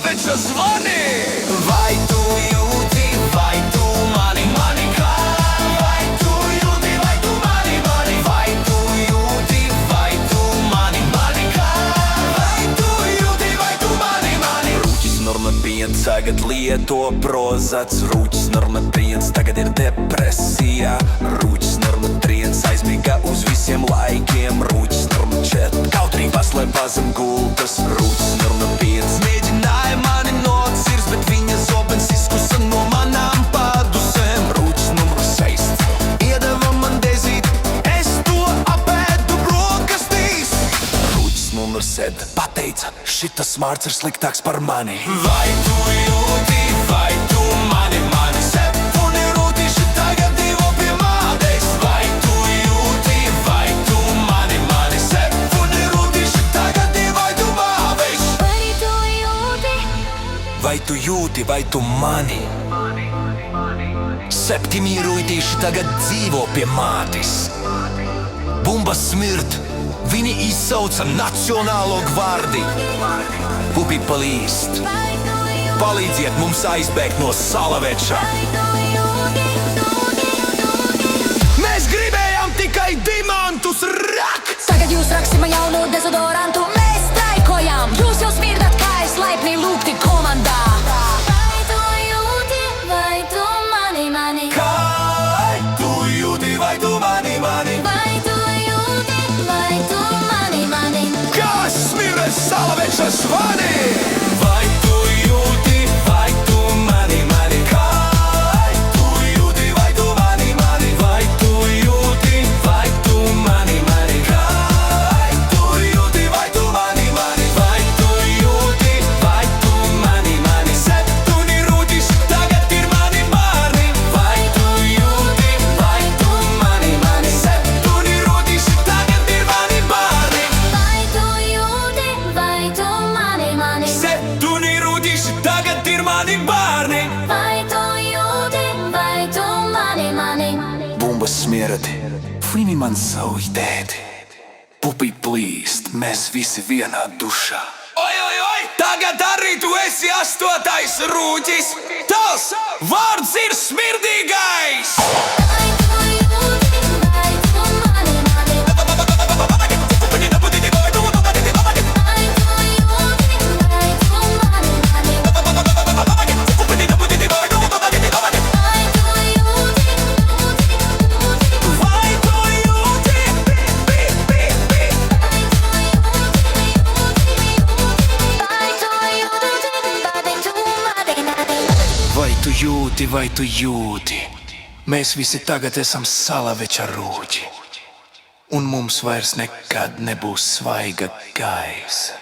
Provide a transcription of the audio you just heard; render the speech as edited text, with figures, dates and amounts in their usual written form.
Salaveča zvani! Vai tu jūti, vai tu mani, mani kā? Vai tu jūti, vai tu mani, mani? Vai tu jūti, vai tu mani, mani kā? Vai tu jūti, vai tu mani, mani? Rūķis normapiens tagad lieto prozats. Rūķis normapiens tagad ir depresijā. Rūķis normatriens aizmiga uz visiem laikiem. Rūķis normačet kautrīgi paslēpā zem gultas. Rūķis normapiens mēģināja mani nocirst, bet viņa zobens izkusa no manām padusēm. Rūķis numur 6 iedeva man dezīt, es to apēdu brokastīs. Rūķis numur 7 pateica, šitas smārds ir sliktāks par mani. Vai tu jūti, vai tu mani, mani? Sepuni rūtīši tagad divo pie mātes. Vai tu jūti, vai tu mani, mani? Sepuni rūtīši tagad divo tu mātes. Vai tu jūti, vai tu mani? Septiņi rūtīši tagad dzīvo pie mātes. Bumba smirt, viņi izsauca nacionālo gvardi. Pupi palīst, palīdziet mums aizbēgt no Salaveča. Mēs gribējām tikai dimantus, rak! Tagad jūs raksim jaunu dezodorantu, mēs straikojām. Jūs jau smirdat, kā es laipni lūgti komandā. Vai tu jūti, vai tu mani, mani? Kā tu jūti, vai tu mani, mani? Vai tu jūti, vai tu mani, mani? Kas smirda Salaveča zvani? Vai tu jūti, vai tu mani, mani? Kā tu jūti, vai tu mani, mani? Vai tu jūti, vai tu mani, mani? Kā tu jūti, vai tu mani, mani? Vai tu jūti, vai tu mani, mani? Septiņi rūtīši tagad ir mani bērni. Vai tu jūti, vai tu mani, mani? Septiņi rūtīši tagad ir mani bērni. Vai tu jūti, vai tu mani, mani? Septiņi rūtīši tagad ir mani bērni. Vai tu jūti, vai tu mani, mani? Bumbas smierati, viņi man sauj tēti. Pupi plīst, mēs visi vienā dušā. Oi, oi, oi! Tagad arī tu esi 8. rūķis! Tavs vārds ir smirdīgais! Vai tu jūti, vai tu mani, mani? Vai tu jūti, vai tu mani, mani? Vai tu jūti, vai tu mani, mani? Vai tu jūti, vai tu jūti? Mēs visi tagad esam Salaveča rūķi. Un mums vairs nekad nebūs svaiga gaisa.